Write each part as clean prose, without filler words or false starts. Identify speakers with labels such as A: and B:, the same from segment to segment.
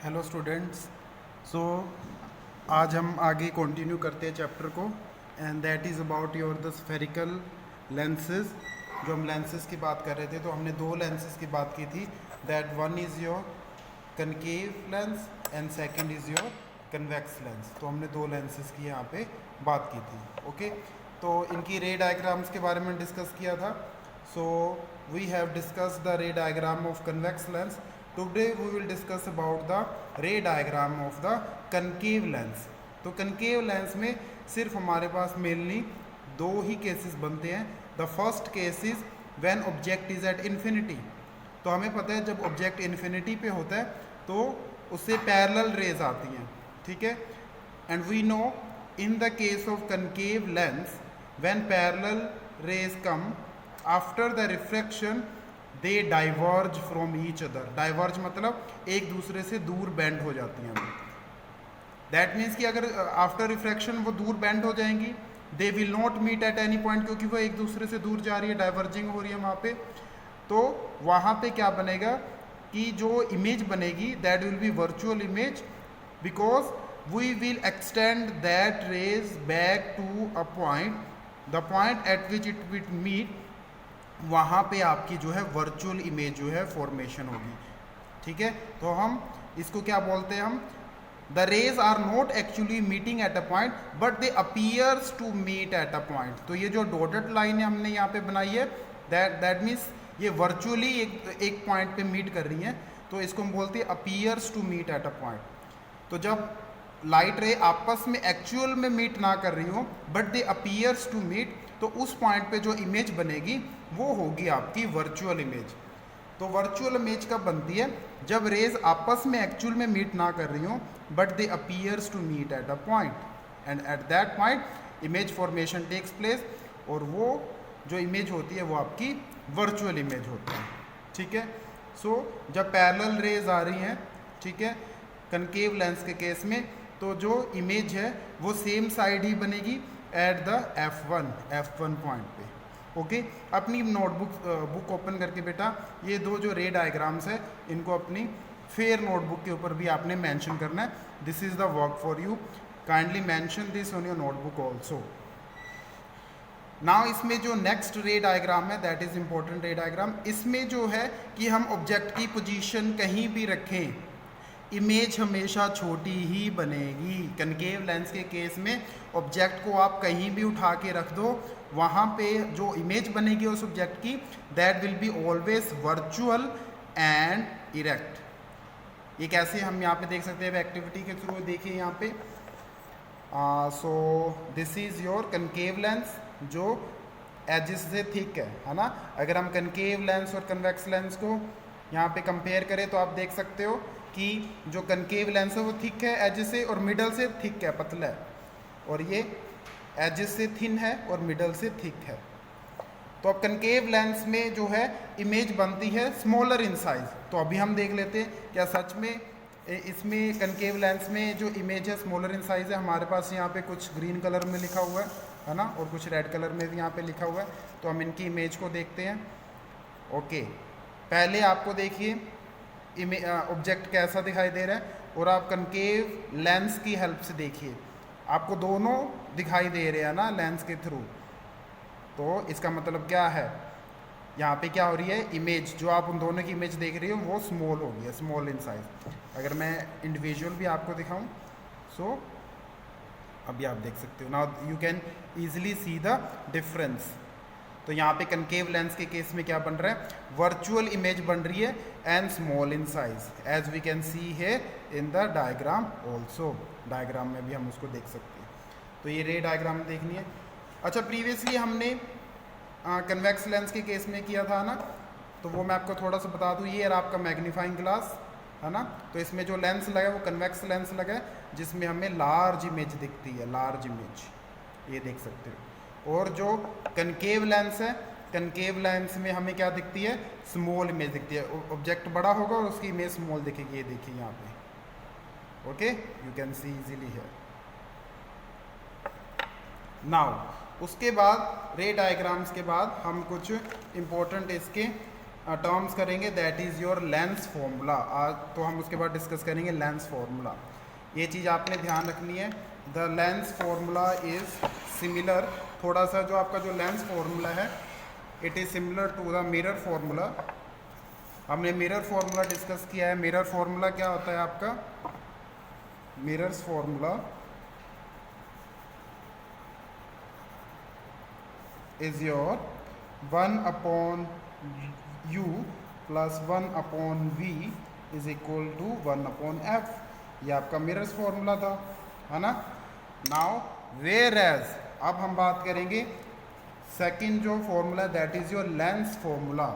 A: Hello students. सो आज हम आगे कंटिन्यू करते हैं चैप्टर को, and that is about your the spherical lenses. जो हम लेंसेज की बात कर रहे थे, तो हमने दो लेंसेज की बात की थी, that one is your concave lens and second is your convex lens. तो हमने दो लेंसेज की यहाँ पे बात की थी। ओके, तो इनकी रे डायग्राम्स के बारे में डिस्कस किया था। So we have discuss the ray diagram of convex lens. Today we will discuss about the ray diagram of the concave lens. तो concave lens में सिर्फ हमारे पास मेनली दो ही केसेस बनते हैं. The first case is when object is at infinity. तो हमें पता है जब ऑब्जेक्ट इन्फिनिटी पे होता है तो उससे पैरेलल रेज आती हैं, ठीक है. And we know in the case of concave lens when parallel rays come after the refraction they diverge from each other. Diverge मतलब एक दूसरे से दूर बेंड हो जाती हैं. दैट मीन्स कि अगर आफ्टर रिफ्रैक्शन वो दूर बेंड हो जाएंगी, they will not meet at any point, क्योंकि वो एक दूसरे से दूर जा रही है, डाइवर्जिंग हो रही है वहाँ पे. तो वहाँ पे क्या बनेगा कि जो इमेज बनेगी that will be virtual image, because we will extend that rays back to a point, the point at which it will meet. वहाँ पे आपकी जो है वर्चुअल इमेज जो है फॉर्मेशन होगी, ठीक है. तो हम इसको क्या बोलते हैं, हम the rays are not actually meeting at a point but they appears to meet at a point. तो ये जो डॉटेड लाइन है हमने यहाँ पे बनाई है, दैट मीन्स ये वर्चुअली एक पॉइंट पे मीट कर रही हैं. तो इसको हम बोलते हैं appears to meet at a point. तो जब लाइट रे आपस में एक्चुअल में मीट ना कर रही हो but they appears to meet, तो उस पॉइंट पे जो इमेज बनेगी वो होगी आपकी वर्चुअल इमेज. तो वर्चुअल इमेज कब बनती है, जब रेज आपस में एक्चुअल में मीट ना कर रही हो but they appears to meet at a point, and at that point image formation takes place. और वो जो इमेज होती है वो आपकी वर्चुअल इमेज होती है, ठीक है. सो जब पैरेलल रेज आ रही हैं, ठीक है, कनकेव लेंस के केस में, तो जो इमेज है वो सेम साइड ही बनेगी एट द F1 पॉइंट पे. ओके, अपनी बुक ओपन करके बेटा ये दो जो रे डायग्राम्स है इनको अपनी फेयर नोटबुक के ऊपर भी आपने मेंशन करना है. This is the work for you, kindly mention this on your notebook also. Now इसमें जो नेक्स्ट रे डायग्राम है दैट इज इंपॉर्टेंट रे डायग्राम. इसमें जो है कि हम ऑब्जेक्ट की पोजीशन कहीं भी रखें, इमेज हमेशा छोटी ही बनेगी. कनकेव लेंस के केस में ऑब्जेक्ट को आप कहीं भी उठा के रख दो, वहाँ पे जो इमेज बनेगी उस ऑब्जेक्ट की that will be always virtual and erect. ये कैसे हम यहाँ पे देख सकते हैं एक्टिविटी के थ्रू. देखिए यहाँ पे, so this is your concave lens जो एजिस से थिक है ना. अगर हम कनकेव लेंस और कन्वेक्स लेंस को यहाँ पे कंपेयर करें तो आप देख सकते हो कि जो कनकेव लेंस है वो थिक है एजिस से, और मिडल से थिक है, पतला है, और ये एजिस से थिन है और मिडल से थिक है. तो अब कनकेव लेंस में जो है इमेज बनती है स्मॉलर इन साइज. तो अभी हम देख लेते हैं क्या सच में इसमें कनकेव लेंस में जो इमेज है स्मॉलर इन साइज है. हमारे पास यहाँ पे कुछ ग्रीन कलर में लिखा हुआ है ना, और कुछ रेड कलर में भी यहाँ पे लिखा हुआ है. तो हम इनकी इमेज को देखते हैं. ओके, पहले आपको देखिए ऑब्जेक्ट कैसा दिखाई दे रहा है, और आप कनकेव लेंस की हेल्प से देखिए, आपको दोनों दिखाई दे रहे हैं ना लेंस के थ्रू. तो इसका मतलब क्या है, यहाँ पे क्या हो रही है, इमेज जो आप उन दोनों की इमेज देख रही हो वो स्मॉल हो गई है, स्मॉल इन साइज. अगर मैं इंडिविजुअल भी आपको दिखाऊं, सो अभी आप देख सकते हो. Now you can easily see the difference. तो यहाँ पे कनकेव लेंस के केस में क्या बन रहा है, वर्चुअल इमेज बन रही है and small in size, as we can see है in the diagram also. Diagram में भी हम उसको देख सकते हैं. तो ये रे डायग्राम देखनी है. अच्छा, प्रीवियसली हमने कन्वेक्स लेंस के केस में किया था ना, तो वो मैं आपको थोड़ा सा बता दूँ. ये आपका मैग्नीफाइंग ग्लास है ना, तो इसमें जो लेंस लगा है वो कन्वेक्स लेंस लगा है, जिसमें हमें लार्ज इमेज दिखती है, लार्ज इमेज ये देख सकते हो. और जो कनकेव लेंस है, कनकेव लेंस में हमें क्या दिखती है, स्मॉल इमेज दिखती है. ऑब्जेक्ट बड़ा होगा और उसकी इमेज स्मॉल दिखेगी. ये देखिए यहाँ पे. Okay, you can see easily here. Now उसके बाद रे डायग्राम्स के बाद हम कुछ इम्पोर्टेंट इसके टर्म्स करेंगे, that is your lens formula. आज तो हम उसके बाद डिस्कस करेंगे लेंस फॉर्मूला। ये चीज़ आपने ध्यान रखनी है, the lens formula is similar, थोड़ा सा जो आपका जो लेंस फॉर्मूला है it is similar to the mirror formula. हमने मिरर फॉर्मूला डिस्कस किया है। मिरर फॉर्मूला क्या होता है आपका? Mirrors formula is your 1/u plus 1/v is equal to 1/f। ये आपका मिरर्स फॉर्मूला था, है ना। नाउ वेयर एज अब हम बात करेंगे सेकंड जो formula, that is your lens formula.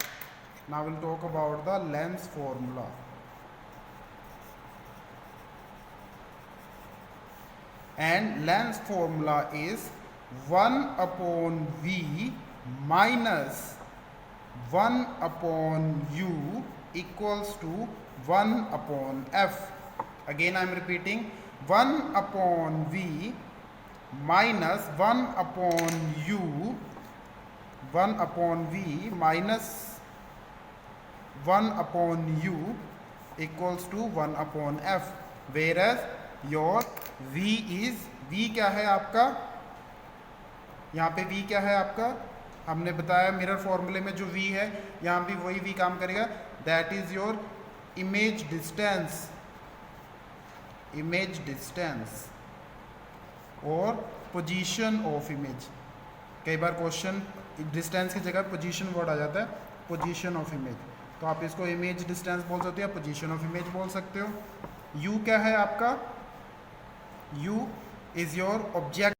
A: Now will talk about the lens formula. And length formula is 1/v minus 1/u equals to 1/f. Again I am repeating, 1/v minus 1/u, 1/v minus 1/u equals to 1/f. Whereas your v is, v क्या है आपका? यहाँ पे v क्या है आपका? हमने बताया मिरर फॉर्मूले में जो v है यहाँ भी वही v काम करेगा, that is your image distance, image distance और पोजीशन ऑफ इमेज। कई बार क्वेश्चन डिस्टेंस की जगह पोजीशन वर्ड आ जाता है, पोजीशन ऑफ इमेज, तो आप इसको इमेज डिस्टेंस बोल सकते हो या पोजीशन ऑफ इमेज बोल सकते हो। u क्या है आपका? u is your object